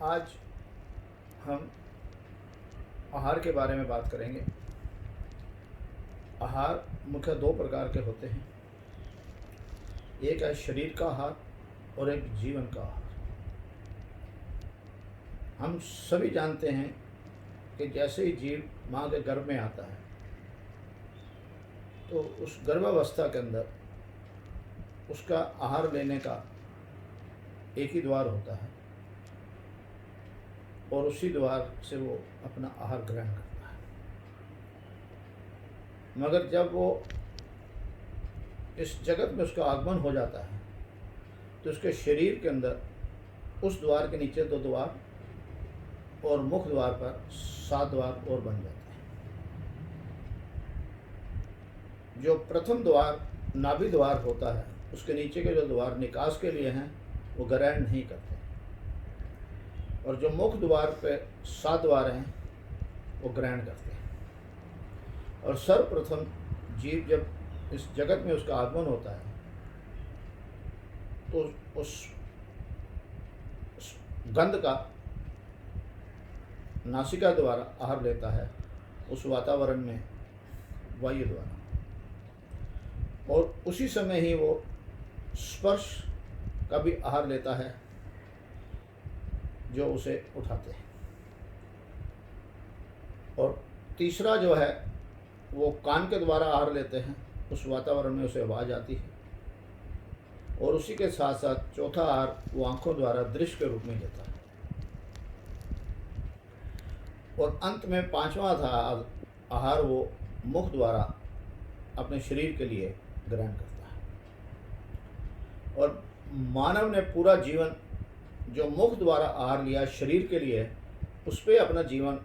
आज हम आहार के बारे में बात करेंगे। आहार मुख्य दो प्रकार के होते हैं, एक है शरीर का आहार और एक जीवन का आहार। हम सभी जानते हैं कि जैसे ही जीव माँ के गर्भ में आता है तो उस गर्भावस्था के अंदर उसका आहार लेने का एक ही द्वार होता है और उसी द्वार से वो अपना आहार ग्रहण करता है। मगर जब वो इस जगत में उसका आगमन हो जाता है तो उसके शरीर के अंदर उस द्वार के नीचे 2 द्वार और मुख द्वार पर 7 द्वार और बन जाते हैं। जो प्रथम द्वार नाभि द्वार होता है, उसके नीचे के जो द्वार निकास के लिए हैं वो ग्रहण नहीं करते, और जो मुख द्वार पे 7 द्वार हैं वो ग्रहण करते हैं। और सर्वप्रथम जीव जब इस जगत में उसका आगमन होता है तो उस गंध का नासिका द्वारा आहार लेता है, उस वातावरण में वायु द्वारा, और उसी समय ही वो स्पर्श का भी आहार लेता है जो उसे उठाते हैं। और तीसरा जो है वो कान के द्वारा आहार लेते हैं, उस वातावरण में उसे आवाज़ आती है, और उसी के साथ साथ चौथा आहार वो आँखों द्वारा दृश्य के रूप में लेता है, और अंत में 5वां आहार वो मुख द्वारा अपने शरीर के लिए ग्रहण करता है। और मानव ने पूरा जीवन जो मुख द्वारा आहार लिया शरीर के लिए, उस पर अपना जीवन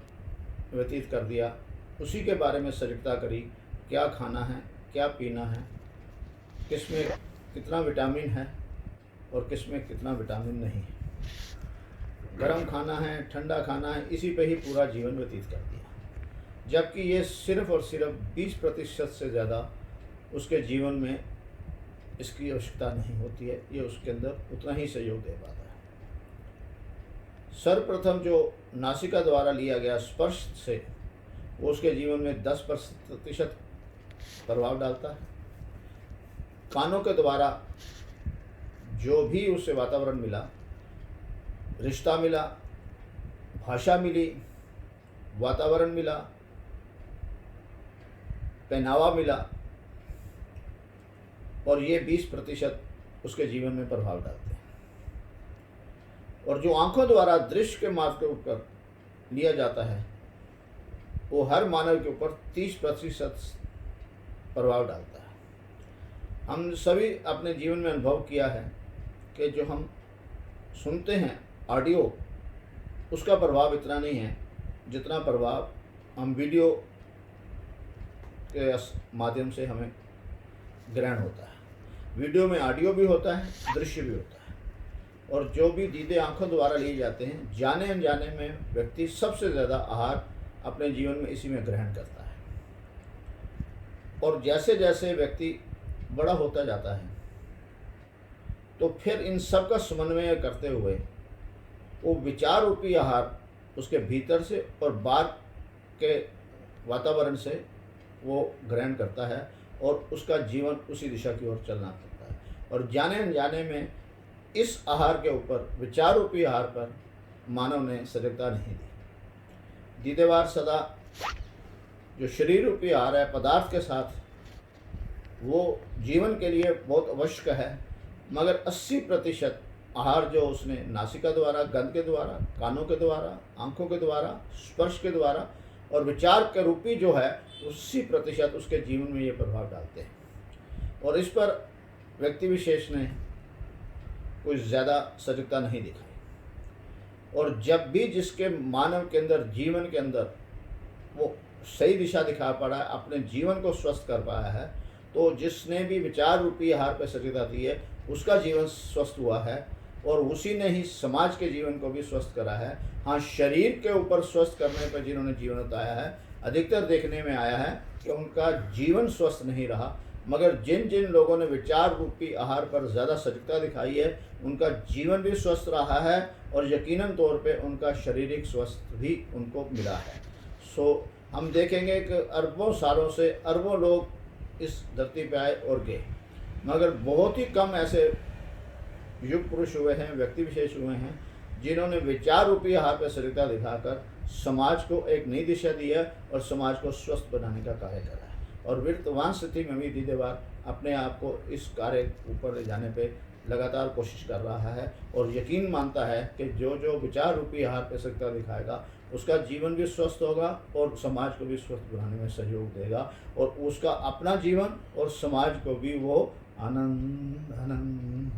व्यतीत कर दिया। उसी के बारे में सजगता करी, क्या खाना है, क्या पीना है, किस में कितना विटामिन है और किस में कितना विटामिन नहीं है, गर्म खाना है, ठंडा खाना है, इसी पे ही पूरा जीवन व्यतीत कर दिया। जबकि ये सिर्फ और सिर्फ 20% से ज़्यादा उसके जीवन में इसकी आवश्यकता नहीं होती है, ये उसके अंदर उतना ही सहयोग दे पाता है। सर्वप्रथम जो नासिका द्वारा लिया गया स्पर्श से वो उसके जीवन में 10% प्रभाव डालता है। कानों के द्वारा जो भी उसे वातावरण मिला, रिश्ता मिला, भाषा मिली, वातावरण मिला, पहनावा मिला, और ये 20% उसके जीवन में प्रभाव डालते हैं। और जो आंखों द्वारा दृश्य के मार्ग के ऊपर लिया जाता है वो हर मानव के ऊपर 30% प्रभाव डालता है। हम सभी अपने जीवन में अनुभव किया है कि जो हम सुनते हैं ऑडियो, उसका प्रभाव इतना नहीं है जितना प्रभाव हम वीडियो के माध्यम से हमें ग्रहण होता है। वीडियो में ऑडियो भी होता है, दृश्य भी होता है, और जो भी दीदे आंखों द्वारा लिए जाते हैं, जाने अनजाने में व्यक्ति सबसे ज़्यादा आहार अपने जीवन में इसी में ग्रहण करता है। और जैसे जैसे व्यक्ति बड़ा होता जाता है तो फिर इन सब का समन्वय करते हुए वो विचार रूपी आहार उसके भीतर से और बाहर के वातावरण से वो ग्रहण करता है, और उसका जीवन उसी दिशा की ओर चलना पड़ता है। और जाने अनजाने में इस आहार के ऊपर, विचार रूपी आहार पर मानव ने सजगता नहीं दी। दीदेवार सदा जो शरीर रूपी आहार है पदार्थ के साथ, वो जीवन के लिए बहुत आवश्यक है, मगर 80% आहार जो उसने नासिका द्वारा, गंध के द्वारा, कानों के द्वारा, आँखों के द्वारा, स्पर्श के द्वारा और विचार के रूपी जो है 80% उसके जीवन में ये प्रभाव डालते हैं। और इस पर व्यक्ति विशेष ने कोई ज़्यादा सजगता नहीं दिखाई। और जब भी जिसके मानव के अंदर, जीवन के अंदर वो सही दिशा दिखा पड़ा है, अपने जीवन को स्वस्थ कर पाया है, तो जिसने भी विचार रूपी आहार पर सजगता दी है उसका जीवन स्वस्थ हुआ है, और उसी ने ही समाज के जीवन को भी स्वस्थ करा है। हाँ, शरीर के ऊपर स्वस्थ करने पर जिन्होंने जीवन बताया है, अधिकतर देखने में आया है कि उनका जीवन स्वस्थ नहीं रहा, मगर जिन जिन लोगों ने विचार रूपी आहार पर ज़्यादा सजगता दिखाई है, उनका जीवन भी स्वस्थ रहा है और यकीनन तौर पे उनका शारीरिक स्वास्थ्य भी उनको मिला है। हम देखेंगे कि अरबों सालों से अरबों लोग इस धरती पे आए और गए, मगर बहुत ही कम ऐसे युग पुरुष हुए हैं, व्यक्ति विशेष हुए हैं, जिन्होंने विचार रूपी आहार पर सजगता दिखाकर समाज को एक नई दिशा दी है और समाज को स्वस्थ बनाने का कार्य करा है। और वर्तमान स्थिति में भी दीदेवार अपने आप को इस कार्य ऊपर ले जाने पे लगातार कोशिश कर रहा है और यकीन मानता है कि जो जो विचार रूपी आहार पर सजगता दिखाएगा उसका जीवन भी स्वस्थ होगा और समाज को भी स्वस्थ बनाने में सहयोग देगा, और उसका अपना जीवन और समाज को भी वो आनंद आनंद